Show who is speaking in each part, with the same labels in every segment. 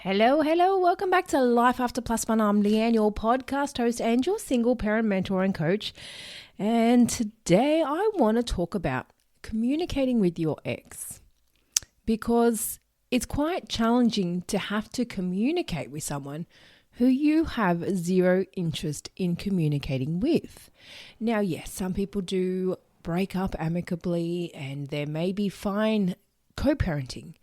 Speaker 1: Hello. Welcome back to Life After Plus One. I'm Leanne, your podcast host and your single parent mentor and coach. And today I want to talk about communicating with your ex, because it's quite challenging to have to communicate with someone who you have zero interest in communicating with. Now, yes, some people do break up amicably and there may be fine co-parenting,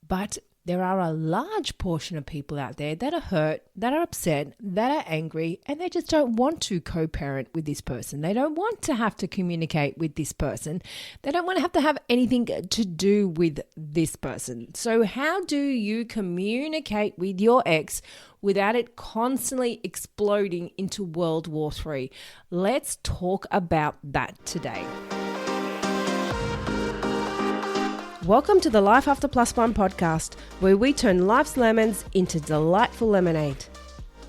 Speaker 1: but there are a large portion of people out there that are hurt, that are upset, that are angry, and they just don't want to co-parent with this person. They don't want to have to communicate with this person. They don't want to have anything to do with this person. So how do you communicate with your ex without it constantly exploding into World War III? Let's talk about that today. Welcome to the Life After Plus One podcast, where we turn life's lemons into delightful lemonade.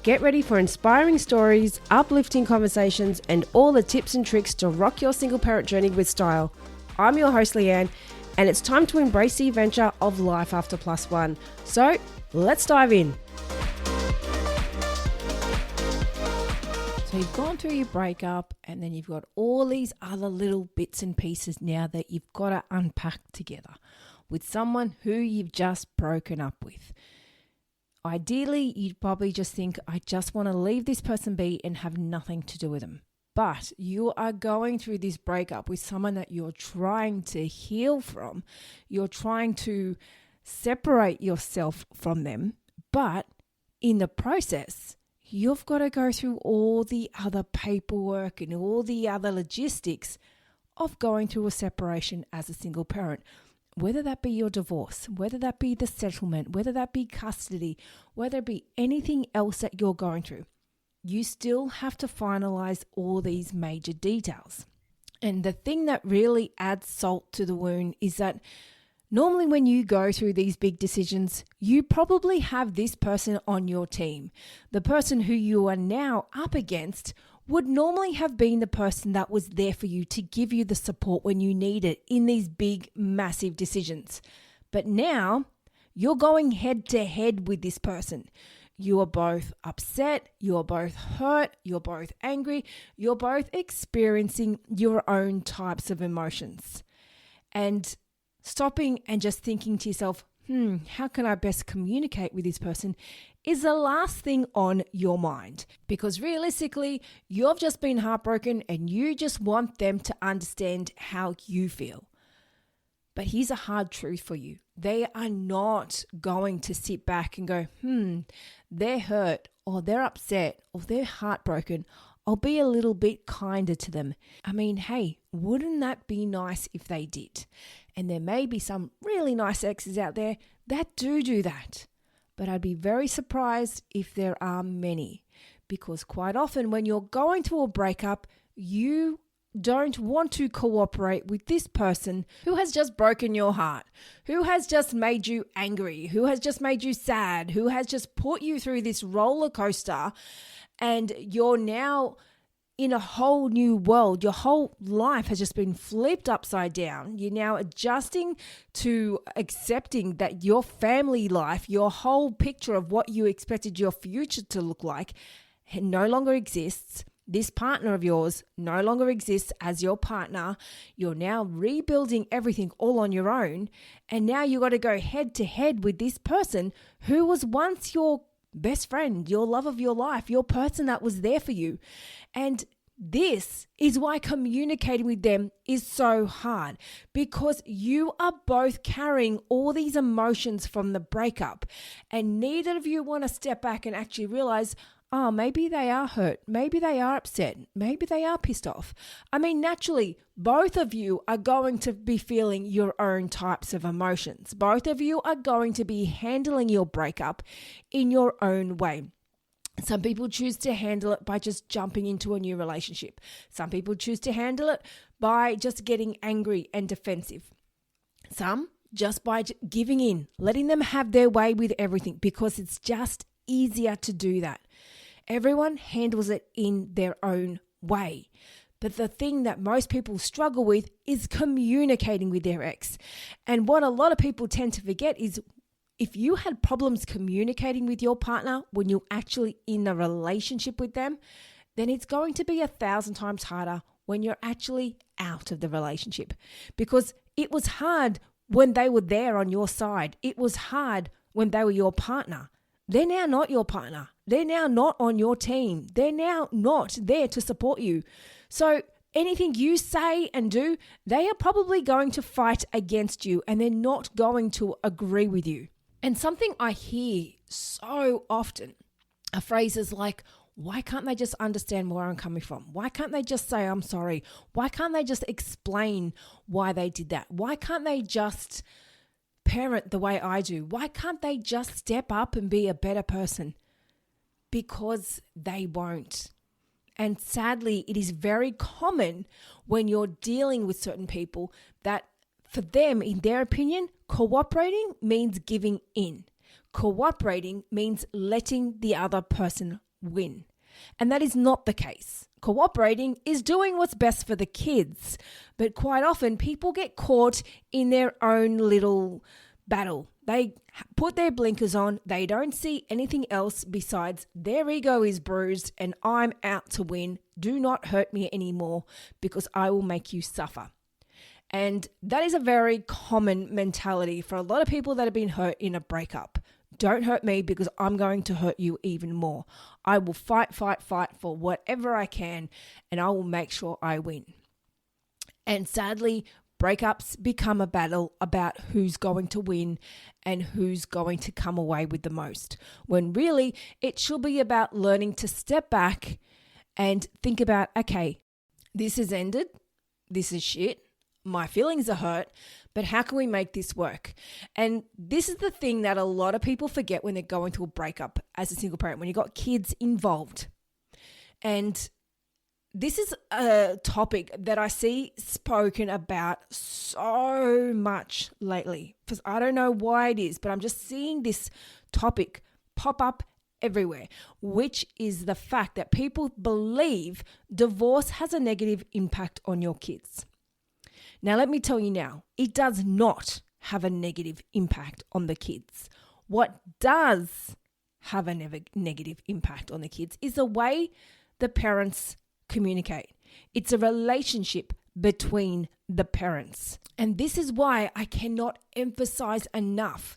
Speaker 1: Get ready for inspiring stories, uplifting conversations, and all the tips and tricks to rock your single parent journey with style. I'm your host, Leanne, and it's time to embrace the adventure of Life After Plus One. So let's dive in. So you've gone through your breakup, and then you've got all these other little bits and pieces now that you've got to unpack together with someone who you've just broken up with. Ideally, you'd probably just think, I just want to leave this person be and have nothing to do with them. But you are going through this breakup with someone that you're trying to heal from. You're trying to separate yourself from them. But in the process, you've got to go through all the other paperwork and all the other logistics of going through a separation as a single parent, whether that be your divorce, whether that be the settlement, whether that be custody, whether it be anything else that you're going through. You still have to finalize all these major details. And the thing that really adds salt to the wound is that normally when you go through these big decisions, you probably have this person on your team. The person who you are now up against would normally have been the person that was there for you to give you the support when you need it in these big, massive decisions. But now you're going head to head with this person. You are both upset, you're both hurt, you're both angry, you're both experiencing your own types of emotions. And stopping and just thinking to yourself, how can I best communicate with this person is the last thing on your mind. Because realistically, you've just been heartbroken and you just want them to understand how you feel. But here's a hard truth for you. They are not going to sit back and go, they're hurt or they're upset or they're heartbroken. I'll be a little bit kinder to them. I mean, hey, wouldn't that be nice if they did? And there may be some really nice exes out there that do that. But I'd be very surprised if there are many, because quite often when you're going through a breakup, you don't want to cooperate with this person who has just broken your heart, who has just made you angry, who has just made you sad, who has just put you through this roller coaster, and you're now in a whole new world. Your whole life has just been flipped upside down. You're now adjusting to accepting that your family life, your whole picture of what you expected your future to look like, no longer exists. This partner of yours no longer exists as your partner. You're now rebuilding everything all on your own. And now you got to go head to head with this person who was once your best friend, your love of your life, your person that was there for you. And this is why communicating with them is so hard, because you are both carrying all these emotions from the breakup, and neither of you want to step back and actually realize, maybe they are hurt, maybe they are upset, maybe they are pissed off. I mean, naturally, both of you are going to be feeling your own types of emotions. Both of you are going to be handling your breakup in your own way. Some people choose to handle it by just jumping into a new relationship. Some people choose to handle it by just getting angry and defensive. Some just by giving in, letting them have their way with everything, because it's just easier to do that. Everyone handles it in their own way. But the thing that most people struggle with is communicating with their ex. And what a lot of people tend to forget is if you had problems communicating with your partner when you're actually in a relationship with them, then it's going to be 1,000 times harder when you're actually out of the relationship, because it was hard when they were there on your side. It was hard when they were your partner. They're now not your partner. They're now not on your team. They're now not there to support you. So anything you say and do, they are probably going to fight against you, and they're not going to agree with you. And something I hear so often are phrases like, why can't they just understand where I'm coming from? Why can't they just say, I'm sorry? Why can't they just explain why they did that? Why can't they just parent the way I do? Why can't they just step up and be a better person? Because they won't. And sadly, it is very common when you're dealing with certain people that for them, in their opinion, cooperating means giving in. Cooperating means letting the other person win. And that is not the case. Cooperating is doing what's best for the kids. But quite often people get caught in their own little battle. They put their blinkers on. They don't see anything else besides their ego is bruised and I'm out to win. Do not hurt me anymore because I will make you suffer. And that is a very common mentality for a lot of people that have been hurt in a breakup. Don't hurt me because I'm going to hurt you even more. I will fight for whatever I can, and I will make sure I win. And sadly, breakups become a battle about who's going to win and who's going to come away with the most, when really it should be about learning to step back and think about, okay, this has ended, this is shit, my feelings are hurt, but how can we make this work? And this is the thing that a lot of people forget when they're going through a breakup as a single parent, when you've got kids involved. And this is a topic that I see spoken about so much lately, because I don't know why it is, but I'm just seeing this topic pop up everywhere, which is the fact that people believe divorce has a negative impact on your kids. Now, let me tell you now, it does not have a negative impact on the kids. What does have a negative impact on the kids is the way the parents communicate. It's a relationship between the parents. And this is why I cannot emphasize enough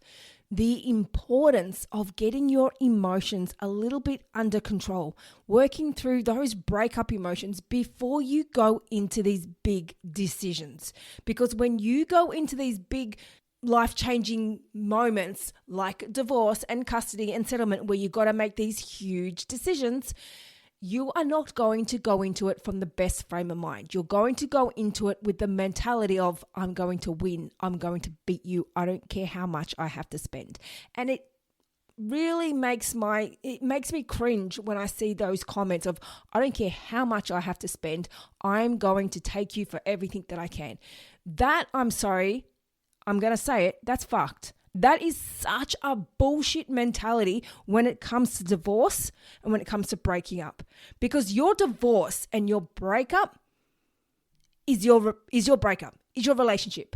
Speaker 1: the importance of getting your emotions a little bit under control, working through those breakup emotions before you go into these big decisions. Because when you go into these big life-changing moments like divorce and custody and settlement, where you've got to make these huge decisions, you are not going to go into it from the best frame of mind. You're going to go into it with the mentality of, I'm going to win. I'm going to beat you. I don't care how much I have to spend. And it really makes me cringe when I see those comments of, I don't care how much I have to spend. I'm going to take you for everything that I can. That, I'm sorry, I'm going to say it, that's fucked. That is such a bullshit mentality when it comes to divorce and when it comes to breaking up. Because your divorce and your breakup is your breakup, is your relationship.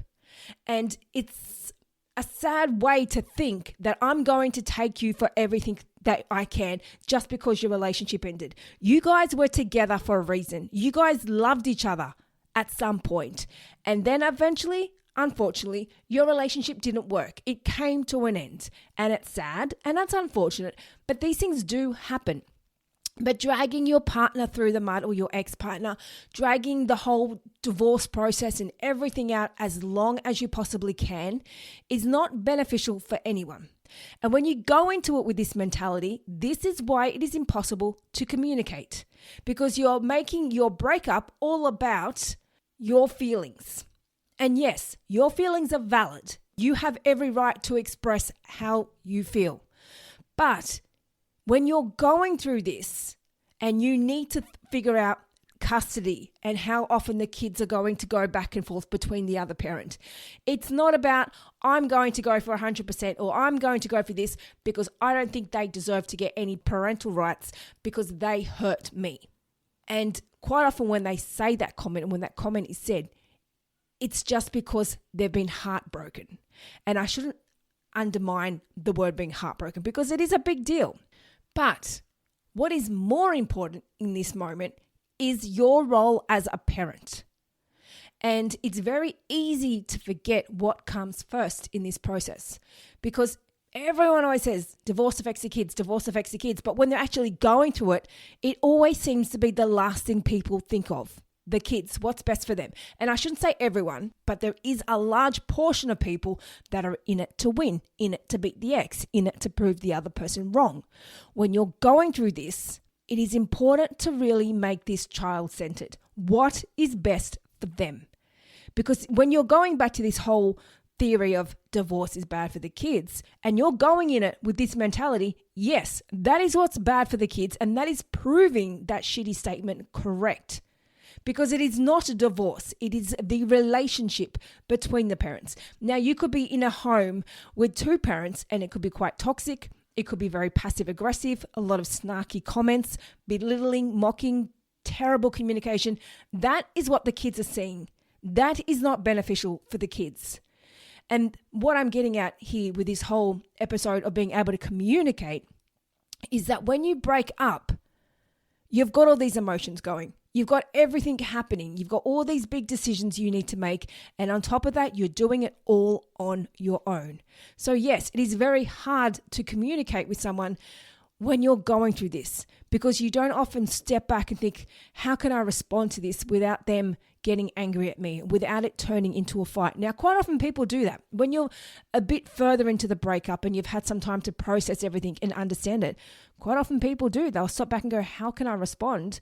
Speaker 1: And it's a sad way to think that I'm going to take you for everything that I can just because your relationship ended. You guys were together for a reason. You guys loved each other at some point. And then eventually, unfortunately, your relationship didn't work. It came to an end, and it's sad and that's unfortunate, but these things do happen. But dragging your partner through the mud, or your ex-partner, dragging the whole divorce process and everything out as long as you possibly can is not beneficial for anyone. And when you go into it with this mentality, this is why it is impossible to communicate, because you're making your breakup all about your feelings. And yes, your feelings are valid. You have every right to express how you feel. But when you're going through this and you need to figure out custody and how often the kids are going to go back and forth between the other parent, it's not about, I'm going to go for 100% or I'm going to go for this because I don't think they deserve to get any parental rights because they hurt me. And quite often when they say that comment, and when that comment is said, it's just because they've been heartbroken. And I shouldn't undermine the word being heartbroken, because it is a big deal. But what is more important in this moment is your role as a parent. And it's very easy to forget what comes first in this process, because everyone always says divorce affects the kids, divorce affects the kids. But when they're actually going through it, it always seems to be the last thing people think of. The kids, what's best for them. And I shouldn't say everyone, but there is a large portion of people that are in it to win, in it to beat the ex, in it to prove the other person wrong. When you're going through this, it is important to really make this child-centered. What is best for them? Because when you're going back to this whole theory of divorce is bad for the kids, and you're going in it with this mentality, yes, that is what's bad for the kids, and that is proving that shitty statement correct. Because it is not a divorce. It is the relationship between the parents. Now, you could be in a home with two parents and it could be quite toxic. It could be very passive aggressive, a lot of snarky comments, belittling, mocking, terrible communication. That is what the kids are seeing. That is not beneficial for the kids. And what I'm getting at here with this whole episode of being able to communicate is that when you break up, you've got all these emotions going. You've got everything happening. You've got all these big decisions you need to make. And on top of that, you're doing it all on your own. So yes, it is very hard to communicate with someone when you're going through this, because you don't often step back and think, how can I respond to this without them getting angry at me, without it turning into a fight? Now, quite often people do that. When you're a bit further into the breakup and you've had some time to process everything and understand it, quite often people do. They'll stop back and go, how can I respond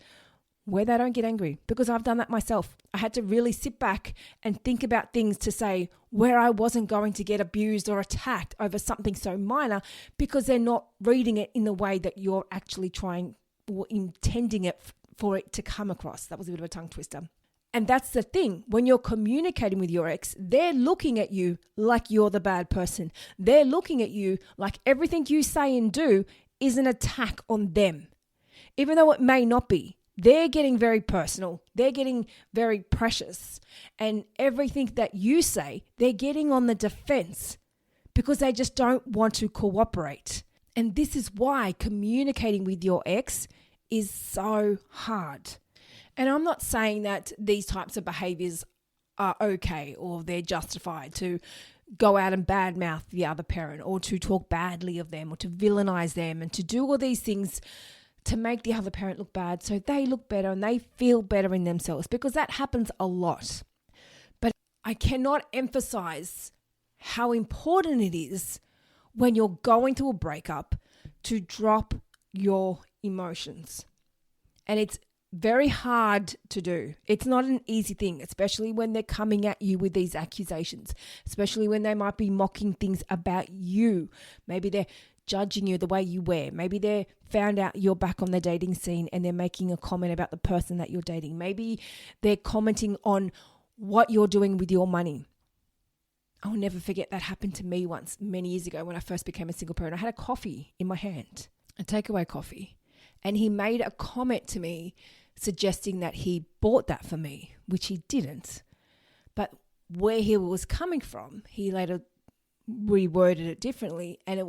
Speaker 1: where they don't get angry? Because I've done that myself. I had to really sit back and think about things to say where I wasn't going to get abused or attacked over something so minor, because they're not reading it in the way that you're actually trying or intending it for it to come across. That was a bit of a tongue twister. And that's the thing. When you're communicating with your ex, they're looking at you like you're the bad person. They're looking at you like everything you say and do is an attack on them, even though it may not be. They're getting very personal. They're getting very precious. And everything that you say, they're getting on the defense because they just don't want to cooperate. And this is why communicating with your ex is so hard. And I'm not saying that these types of behaviors are okay or they're justified to go out and badmouth the other parent or to talk badly of them or to villainize them and to do all these things to make the other parent look bad so they look better and they feel better in themselves, because that happens a lot. But I cannot emphasize how important it is when you're going through a breakup to drop your emotions. And it's very hard to do. It's not an easy thing, especially when they're coming at you with these accusations, especially when they might be mocking things about you. Maybe they're judging you the way you wear. Maybe they found out you're back on the dating scene and they're making a comment about the person that you're dating. Maybe they're commenting on what you're doing with your money. I'll never forget that happened to me once many years ago when I first became a single parent. I had a coffee in my hand, a takeaway coffee, and he made a comment to me suggesting that he bought that for me, which he didn't. But where he was coming from, he later reworded it differently, and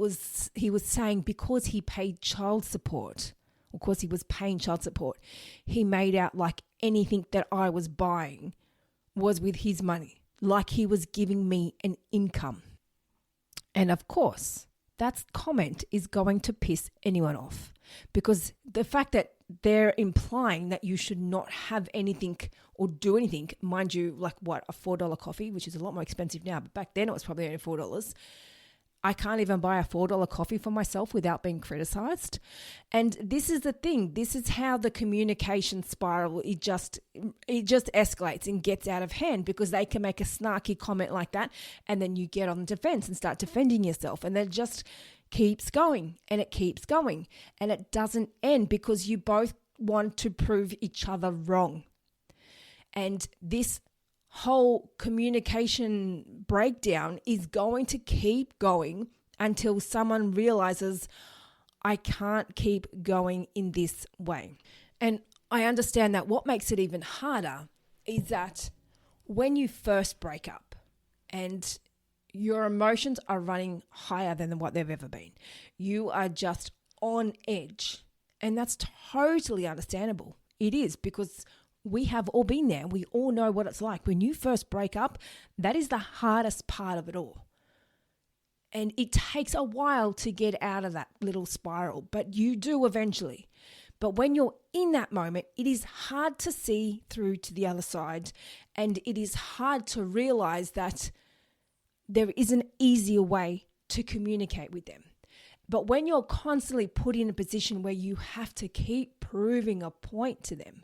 Speaker 1: he was saying because he paid child support, or because he was paying child support, he made out like anything that I was buying was with his money, like he was giving me an income. And of course, that comment is going to piss anyone off, because the fact that they're implying that you should not have anything or do anything, mind you, like what, a $4 coffee, which is a lot more expensive now, but back then it was probably only $4. I can't even buy a $4 coffee for myself without being criticized. And this is the thing. This is how the communication spiral, it just escalates and gets out of hand, because they can make a snarky comment like that and then you get on the defense and start defending yourself, and then it just keeps going and it keeps going and it doesn't end, because you both want to prove each other wrong. And this whole communication breakdown is going to keep going until someone realizes, I can't keep going in this way. And I understand that what makes it even harder is that when you first break up and your emotions are running higher than what they've ever been. You are just on edge. And that's totally understandable. It is, because we have all been there. We all know what it's like. When you first break up, that is the hardest part of it all. And it takes a while to get out of that little spiral, but you do eventually. But when you're in that moment, it is hard to see through to the other side. And it is hard to realize that there is an easier way to communicate with them. But when you're constantly put in a position where you have to keep proving a point to them,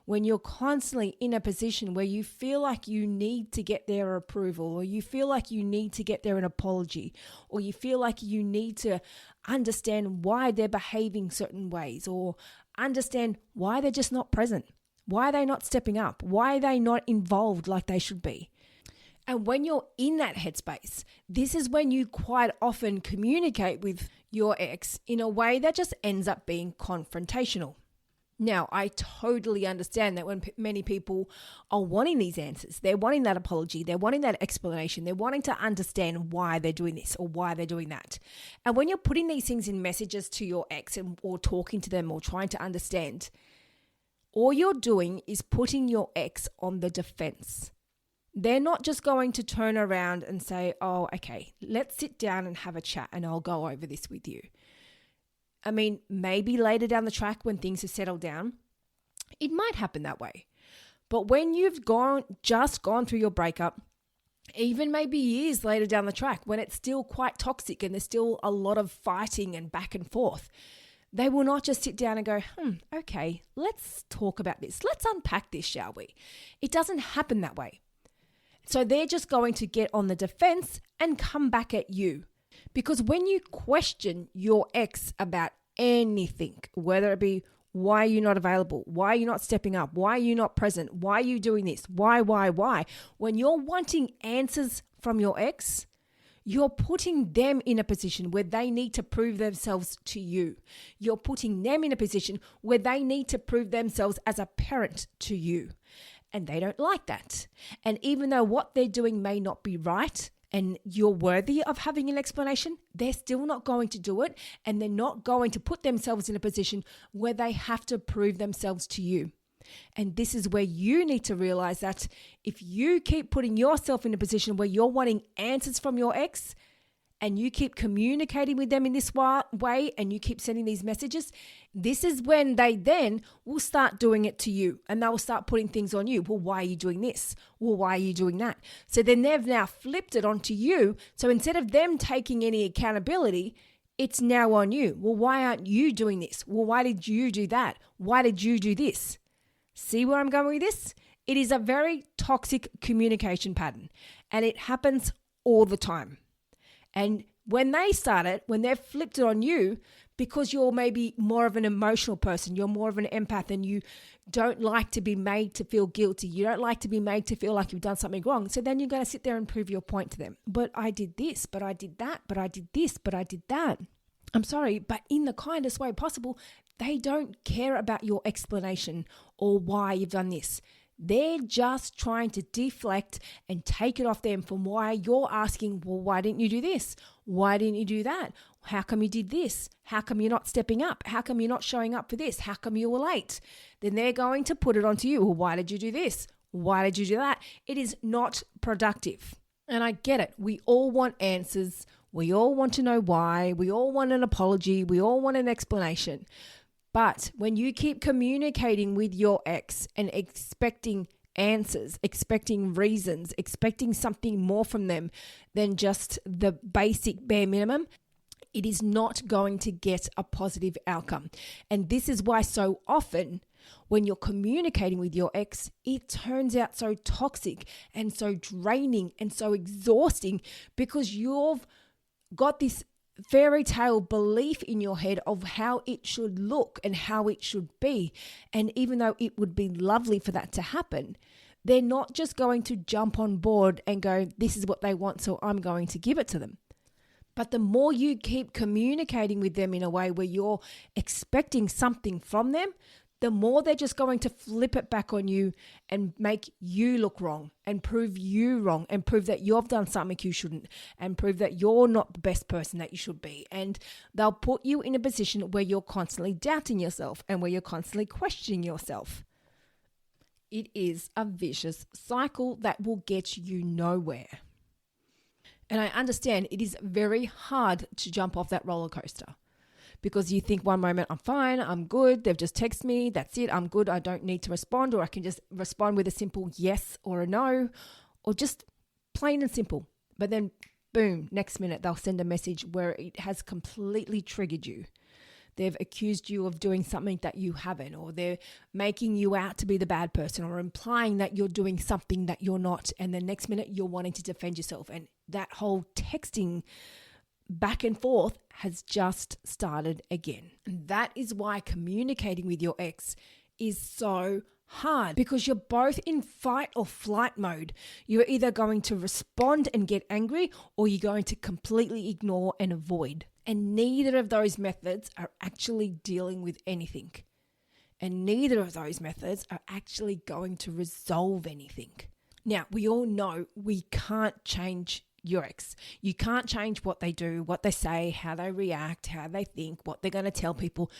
Speaker 1: when you're constantly in a position where you feel like you need to get their approval, or you feel like you need to get their an apology, or you feel like you need to understand why they're behaving certain ways, or understand why they're just not present, why are they not stepping up, why are they not involved like they should be. And when you're in that headspace, this is when you quite often communicate with your ex in a way that just ends up being confrontational. Now, I totally understand that when many people are wanting these answers, they're wanting that apology, they're wanting that explanation, they're wanting to understand why they're doing this or why they're doing that. And when you're putting these things in messages to your ex or talking to them or trying to understand, all you're doing is putting your ex on the defense. They're not just going to turn around and say, oh, okay, let's sit down and have a chat and I'll go over this with you. I mean, maybe later down the track when things have settled down, it might happen that way. But when you've just gone through your breakup, even maybe years later down the track, when it's still quite toxic and there's still a lot of fighting and back and forth, they will not just sit down and go, okay, let's talk about this. Let's unpack this, shall we? It doesn't happen that way. So they're just going to get on the defense and come back at you. Because when you question your ex about anything, whether it be why are you not available, why are you not stepping up, why are you not present, why are you doing this, why, when you're wanting answers from your ex, you're putting them in a position where they need to prove themselves to you. You're putting them in a position where they need to prove themselves as a parent to you. And they don't like that. And even though what they're doing may not be right, and you're worthy of having an explanation, they're still not going to do it, and they're not going to put themselves in a position where they have to prove themselves to you. And this is where you need to realize that if you keep putting yourself in a position where you're wanting answers from your ex, and you keep communicating with them in this way, and you keep sending these messages, this is when they then will start doing it to you, and they will start putting things on you. Well, why are you doing this? Well, why are you doing that? So then they've now flipped it onto you. So instead of them taking any accountability, it's now on you. Well, why aren't you doing this? Well, why did you do that? Why did you do this? See where I'm going with this? It is a very toxic communication pattern, and it happens all the time. And when they start it, when they've flipped it on you, because you're maybe more of an emotional person, you're more of an empath, and you don't like to be made to feel guilty. You don't like to be made to feel like you've done something wrong. So then you're going to sit there and prove your point to them. But I did this, but I did that, but I did this, but I did that. I'm sorry, but in the kindest way possible, they don't care about your explanation or why you've done this. They're just trying to deflect and take it off them from why you're asking, well, why didn't you do this? Why didn't you do that? How come you did this? How come you're not stepping up? How come you're not showing up for this? How come you were late? Then they're going to put it onto you. Well, why did you do this? Why did you do that? It is not productive. And I get it. We all want answers. We all want to know why. We all want an apology. We all want an explanation. But when you keep communicating with your ex and expecting answers, expecting reasons, expecting something more from them than just the basic bare minimum, it is not going to get a positive outcome. And this is why so often when you're communicating with your ex, it turns out so toxic and so draining and so exhausting because you've got this fairy tale belief in your head of how it should look and how it should be. And even though it would be lovely for that to happen, they're not just going to jump on board and go, this is what they want, so I'm going to give it to them. But the more you keep communicating with them in a way where you're expecting something from them, the more they're just going to flip it back on you and make you look wrong and prove you wrong and prove that you've done something you shouldn't and prove that you're not the best person that you should be. And they'll put you in a position where you're constantly doubting yourself and where you're constantly questioning yourself. It is a vicious cycle that will get you nowhere. And I understand it is very hard to jump off that roller coaster because you think one moment, I'm fine, I'm good, they've just texted me, that's it, I'm good, I don't need to respond, or I can just respond with a simple yes or a no, or just plain and simple. But then, boom, next minute they'll send a message where it has completely triggered you. They've accused you of doing something that you haven't, or they're making you out to be the bad person, or implying that you're doing something that you're not. And the next minute you're wanting to defend yourself. And that whole texting back and forth has just started again. And that is why communicating with your ex is so hard, because you're both in fight or flight mode. You're either going to respond and get angry, or you're going to completely ignore and avoid. And neither of those methods are actually dealing with anything. And neither of those methods are actually going to resolve anything. Now, we all know we can't change your ex. You can't change what they do, what they say, how they react, how they think, what they're going to tell people.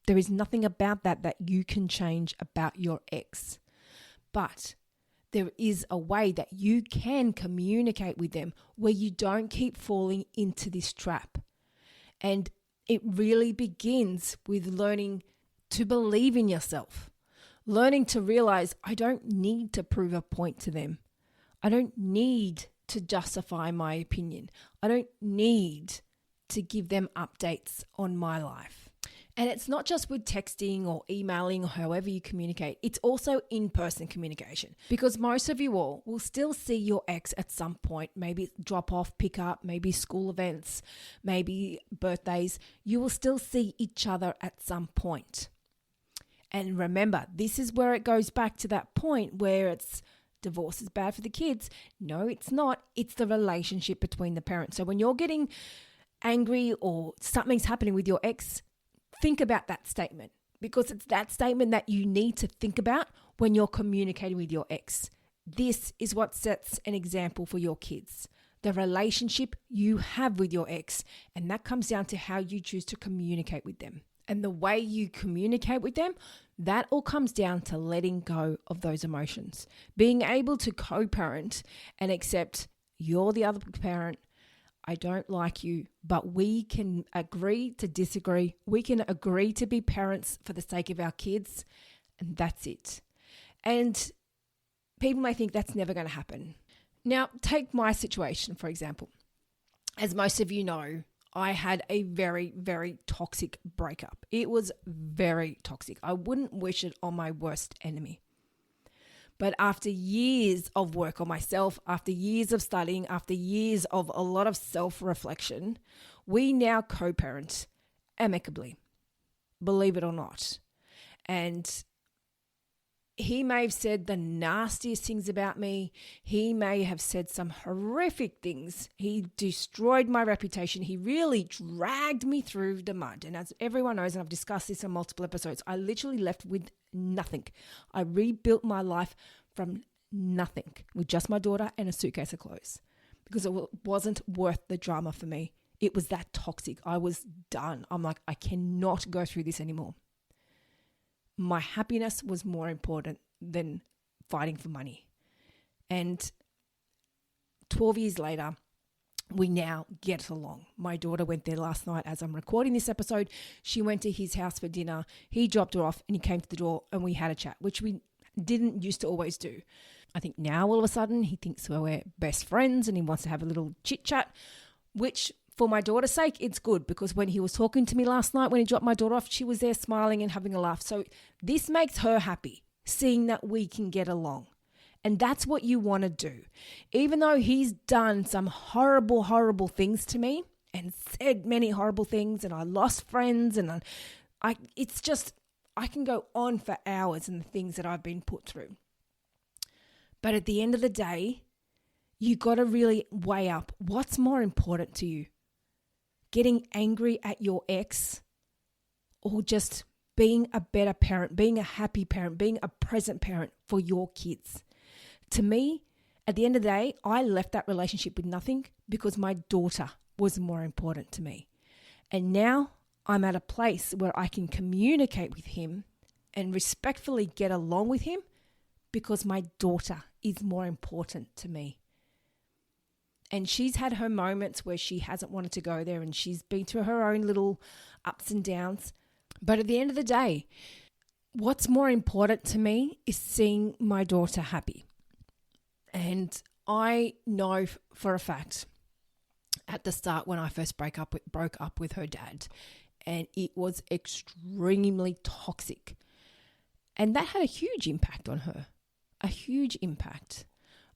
Speaker 1: There is nothing about that you can change about your ex. But there is a way that you can communicate with them where you don't keep falling into this trap. And it really begins with learning to believe in yourself, learning to realize I don't need to prove a point to them. I don't need to justify my opinion. I don't need to give them updates on my life. And it's not just with texting or emailing or however you communicate. It's also in-person communication, because most of you all will still see your ex at some point, maybe drop off, pick up, maybe school events, maybe birthdays. You will still see each other at some point. And remember, this is where it goes back to that point where it's divorce is bad for the kids. No, it's not. It's the relationship between the parents. So when you're getting angry or something's happening with your ex, think about that statement, because it's that statement that you need to think about when you're communicating with your ex. This is what sets an example for your kids, the relationship you have with your ex, and that comes down to how you choose to communicate with them. And the way you communicate with them, that all comes down to letting go of those emotions, being able to co-parent and accept you're the other parent. I don't like you, but we can agree to disagree. We can agree to be parents for the sake of our kids, and that's it. And people may think that's never going to happen. Now, take my situation, for example. As most of you know, I had a very, very toxic breakup. It was very toxic. I wouldn't wish it on my worst enemy. But after years of work on myself, after years of studying, after years of a lot of self-reflection, we now co-parent amicably, believe it or not. And he may have said the nastiest things about me. He may have said some horrific things. He destroyed my reputation. He really dragged me through the mud. And as everyone knows, and I've discussed this on multiple episodes, I literally left with nothing. I rebuilt my life from nothing with just my daughter and a suitcase of clothes, because it wasn't worth the drama for me. It was that toxic. I was done. I'm like, I cannot go through this anymore. My happiness was more important than fighting for money. And 12 years later, we now get along. My daughter went there last night as I'm recording this episode. She went to his house for dinner. He dropped her off and he came to the door and we had a chat, which we didn't used to always do. I think now all of a sudden he thinks we're best friends and he wants to have a little chit chat, which for my daughter's sake, it's good, because when he was talking to me last night, when he dropped my daughter off, she was there smiling and having a laugh. So this makes her happy, seeing that we can get along. And that's what you want to do. Even though he's done some horrible, horrible things to me and said many horrible things, and I lost friends, and it's just, I can go on for hours in the things that I've been put through. But at the end of the day, you got to really weigh up what's more important to you. Getting angry at your ex, or just being a better parent, being a happy parent, being a present parent for your kids. To me, at the end of the day, I left that relationship with nothing because my daughter was more important to me. And now I'm at a place where I can communicate with him and respectfully get along with him because my daughter is more important to me. And she's had her moments where she hasn't wanted to go there and she's been through her own little ups and downs. But at the end of the day, what's more important to me is seeing my daughter happy. And I know for a fact at the start when I first broke up with her dad, and it was extremely toxic. And that had a huge impact on her, a huge impact.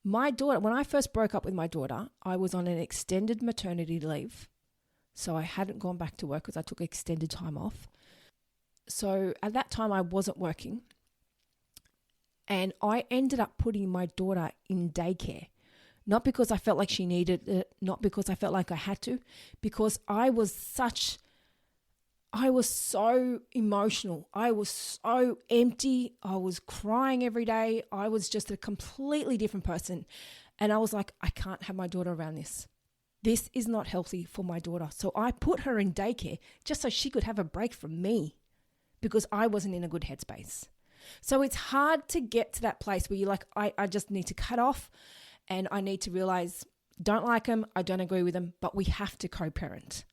Speaker 1: My daughter, when I first broke up with my daughter, I was on an extended maternity leave. So I hadn't gone back to work because I took extended time off. So at that time I wasn't working. And I ended up putting my daughter in daycare. Not because I felt like she needed it, not because I felt like I had to, because I was so emotional. I was so empty. I was crying every day. I was just a completely different person. And I was like, I can't have my daughter around this. This is not healthy for my daughter. So I put her in daycare just so she could have a break from me because I wasn't in a good headspace. So it's hard to get to that place where you're like, I just need to cut off and I need to realize, don't like them, I don't agree with them, but we have to co-parent.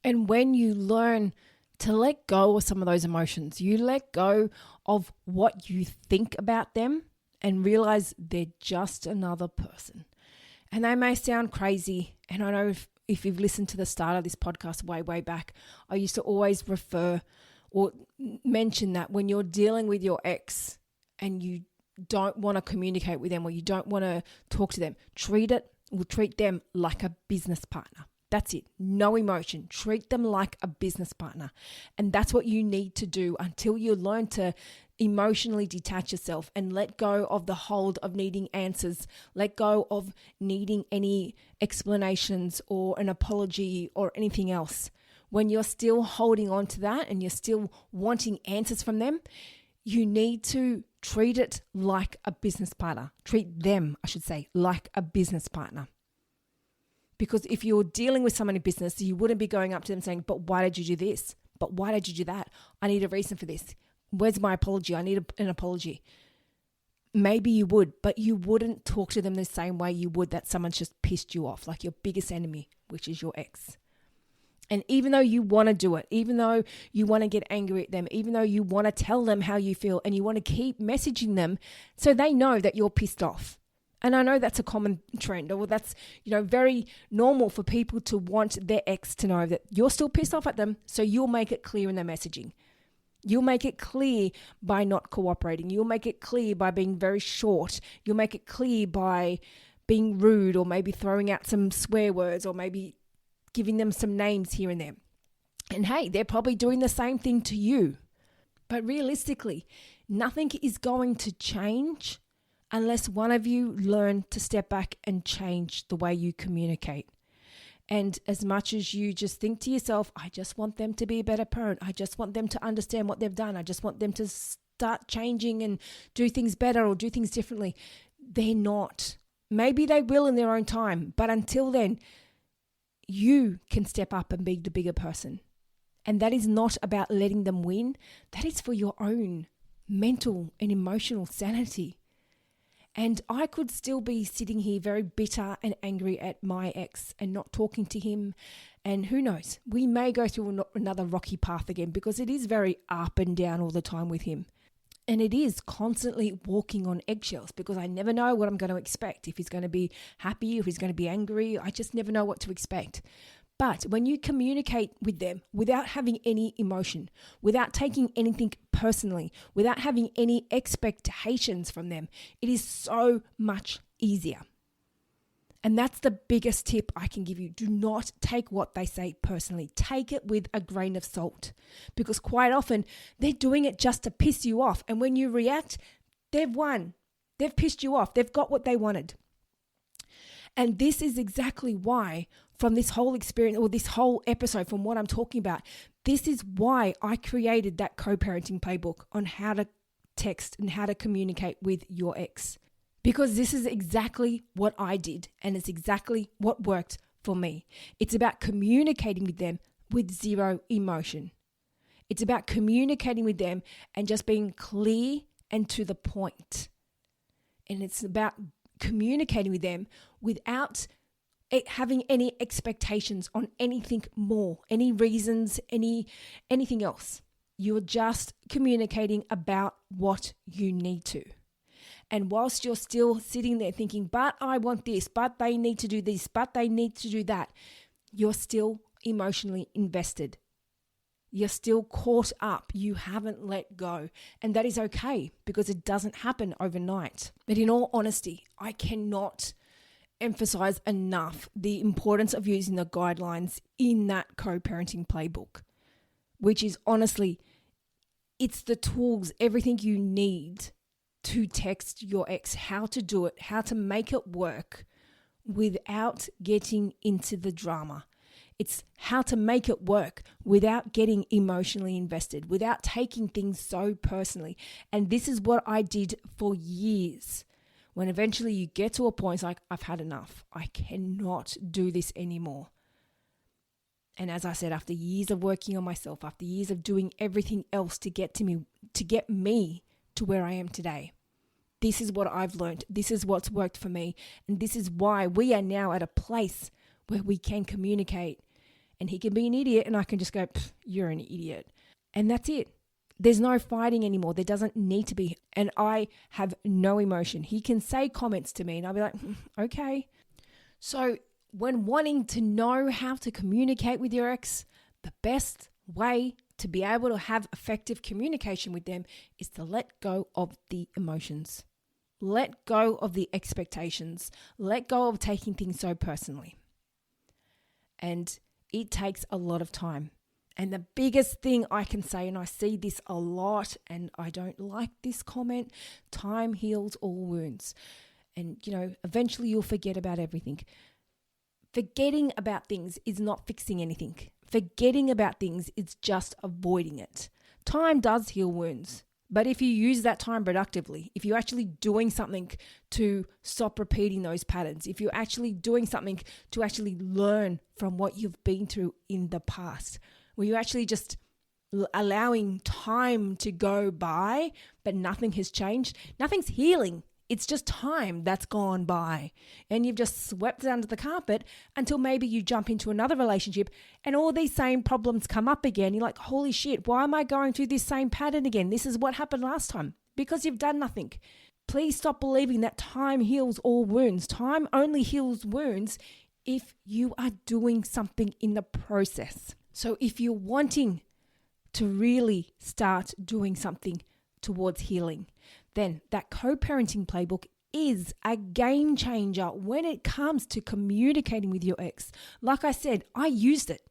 Speaker 1: And when you learn to let go of some of those emotions, you let go of what you think about them and realize they're just another person. And they may sound crazy. And I know if you've listened to the start of this podcast way back, I used to always refer or mention that when you're dealing with your ex and you don't want to communicate with them or you don't want to talk to them, treat them like a business partner. That's it. No emotion. Treat them like a business partner. And that's what you need to do until you learn to emotionally detach yourself and let go of the hold of needing answers. Let go of needing any explanations or an apology or anything else. When you're still holding on to that and you're still wanting answers from them, you need to treat it like a business partner. Treat them, I should say, like a business partner. Because if you're dealing with someone in business, you wouldn't be going up to them saying, but why did you do this? But why did you do that? I need a reason for this. Where's my apology? I need an apology. Maybe you would, but you wouldn't talk to them the same way you would that someone's just pissed you off, like your biggest enemy, which is your ex. And even though you want to do it, even though you want to get angry at them, even though you want to tell them how you feel and you want to keep messaging them so they know that you're pissed off. And I know that's a common trend, or that's, very normal for people to want their ex to know that you're still pissed off at them, so you'll make it clear in their messaging. You'll make it clear by not cooperating. You'll make it clear by being very short. You'll make it clear by being rude or maybe throwing out some swear words or maybe giving them some names here and there. And hey, they're probably doing the same thing to you. But realistically, nothing is going to change unless one of you learn to step back and change the way you communicate. And as much as you just think to yourself, I just want them to be a better parent. I just want them to understand what they've done. I just want them to start changing and do things better or do things differently. They're not. Maybe they will in their own time. But until then, you can step up and be the bigger person. And that is not about letting them win. That is for your own mental and emotional sanity. And I could still be sitting here very bitter and angry at my ex and not talking to him. And who knows, we may go through another rocky path again because it is very up and down all the time with him. And it is constantly walking on eggshells because I never know what I'm going to expect. If he's going to be happy, if he's going to be angry, I just never know what to expect. But when you communicate with them without having any emotion, without taking anything personally, without having any expectations from them, it is so much easier. And that's the biggest tip I can give you. Do not take what they say personally. Take it with a grain of salt because quite often they're doing it just to piss you off. And when you react, they've won. They've pissed you off. They've got what they wanted. And this is exactly why from this whole experience or this whole episode, from what I'm talking about, This is why I created that co-parenting playbook on how to text and how to communicate with your ex. Because this is exactly what I did, and it's exactly what worked for me. It's about communicating with them with zero emotion. It's about communicating with them and just being clear and to the point. And it's about communicating with them without having any expectations on anything more, any reasons, anything else. You're just communicating about what you need to. And whilst you're still sitting there thinking, but I want this, but they need to do this, but they need to do that, you're still emotionally invested. You're still caught up. You haven't let go. And that is okay because it doesn't happen overnight. But in all honesty, I cannot emphasize enough the importance of using the guidelines in that co-parenting playbook, which is honestly, it's the tools, everything you need to text your ex, how to do it, how to make it work without getting into the drama. It's how to make it work without getting emotionally invested, without taking things so personally. And this is what I did for years. When eventually you get to a point, it's like, I've had enough. I cannot do this anymore. And as I said, after years of working on myself, after years of doing everything else to get me to where I am today, this is what I've learned. This is what's worked for me. And this is why we are now at a place where we can communicate. And he can be an idiot and I can just go, you're an idiot. And that's it. There's no fighting anymore. There doesn't need to be. And I have no emotion. He can say comments to me and I'll be like, okay. So when wanting to know how to communicate with your ex, the best way to be able to have effective communication with them is to let go of the emotions. Let go of the expectations. Let go of taking things so personally. And it takes a lot of time. And the biggest thing I can say, and I see this a lot, and I don't like this comment, time heals all wounds. And, eventually you'll forget about everything. Forgetting about things is not fixing anything. Forgetting about things is just avoiding it. Time does heal wounds. But if you use that time productively, if you're actually doing something to stop repeating those patterns, if you're actually doing something to actually learn from what you've been through in the past, where you're actually just allowing time to go by, but nothing has changed, nothing's healing. It's just time that's gone by and you've just swept it under the carpet until maybe you jump into another relationship and all these same problems come up again. You're like, holy shit, why am I going through this same pattern again? This is what happened last time because you've done nothing. Please stop believing that time heals all wounds. Time only heals wounds if you are doing something in the process. So if you're wanting to really start doing something towards healing, then that co-parenting playbook is a game changer when it comes to communicating with your ex. Like I said, I used it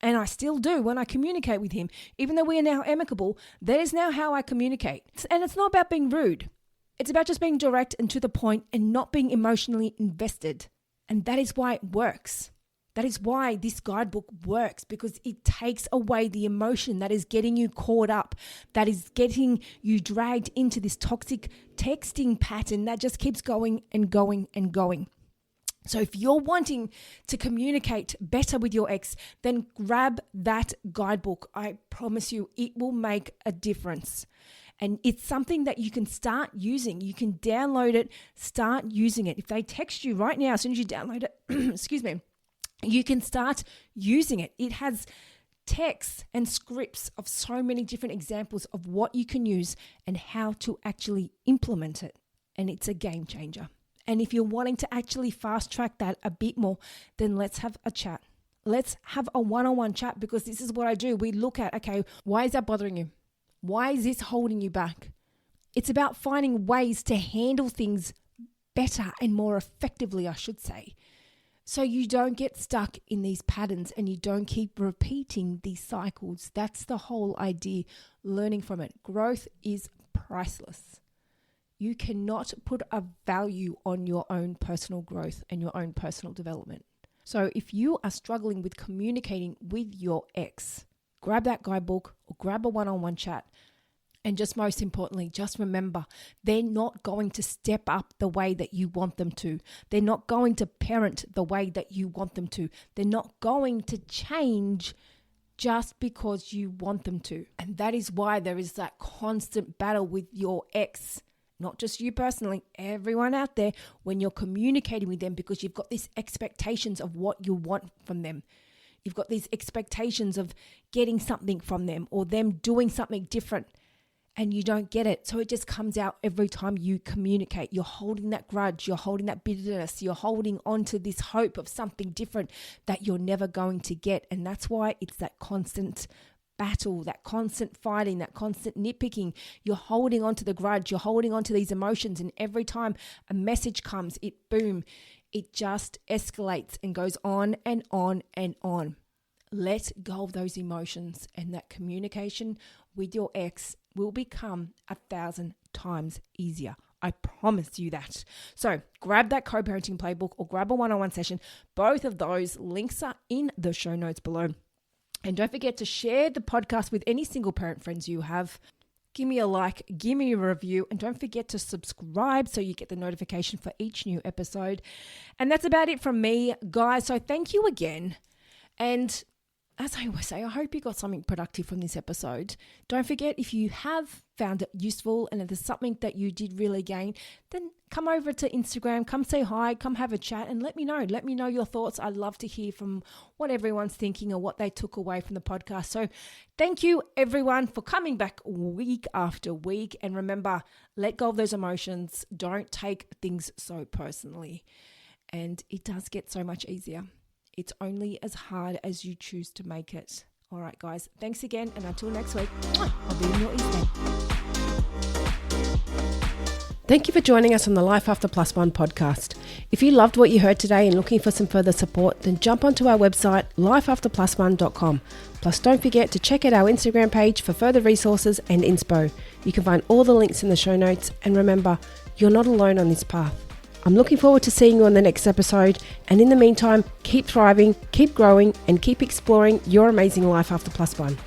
Speaker 1: and I still do when I communicate with him. Even though we are now amicable, that is now how I communicate. And it's not about being rude. It's about just being direct and to the point and not being emotionally invested. And that is why it works. That is why this guidebook works, because it takes away the emotion that is getting you caught up, that is getting you dragged into this toxic texting pattern that just keeps going and going and going. So if you're wanting to communicate better with your ex, then grab that guidebook. I promise you, it will make a difference. And it's something that you can start using. You can download it, start using it. If they text you right now, as soon as you download it, excuse me, you can start using it. It has texts and scripts of so many different examples of what you can use and how to actually implement it. And it's a game changer. And if you're wanting to actually fast track that a bit more, then let's have a chat. Let's have a one-on-one chat, because this is what I do. We look at, okay, why is that bothering you? Why is this holding you back? It's about finding ways to handle things better and more effectively, I should say. So you don't get stuck in these patterns and you don't keep repeating these cycles. That's the whole idea, learning from it. Growth is priceless. You cannot put a value on your own personal growth and your own personal development. So if you are struggling with communicating with your ex, grab that guidebook or grab a one-on-one chat. And just most importantly, just remember, they're not going to step up the way that you want them to. They're not going to parent the way that you want them to. They're not going to change just because you want them to. And that is why there is that constant battle with your ex, not just you personally, everyone out there, when you're communicating with them, because you've got these expectations of what you want from them. You've got these expectations of getting something from them or them doing something different. And you don't get it. So it just comes out every time you communicate. You're holding that grudge. You're holding that bitterness. You're holding on to this hope of something different that you're never going to get. And that's why it's that constant battle, that constant fighting, that constant nitpicking. You're holding on to the grudge. You're holding on to these emotions. And every time a message comes, it just escalates and goes on and on and on. Let go of those emotions, and that communication with your ex will become 1,000 times easier. I promise you that. So grab that co-parenting playbook or grab a one-on-one session. Both of those links are in the show notes below. And don't forget to share the podcast with any single parent friends you have. Give me a like, give me a review, and don't forget to subscribe so you get the notification for each new episode. And that's about it from me, guys. So thank you again. And as I always say, I hope you got something productive from this episode. Don't forget, if you have found it useful and if there's something that you did really gain, then come over to Instagram, come say hi, come have a chat and let me know. Let me know your thoughts. I'd love to hear from what everyone's thinking or what they took away from the podcast. So thank you, everyone, for coming back week after week. And remember, let go of those emotions. Don't take things so personally. And it does get so much easier. It's only as hard as you choose to make it. All right, guys. Thanks again. And until next week, I'll be in your ear. Thank you for joining us on the Life After Plus One podcast. If you loved what you heard today and looking for some further support, then jump onto our website, lifeafterplusone.com. Plus, don't forget to check out our Instagram page for further resources and inspo. You can find all the links in the show notes. And remember, you're not alone on this path. I'm looking forward to seeing you on the next episode. And in the meantime, keep thriving, keep growing, and keep exploring your amazing life after plus one.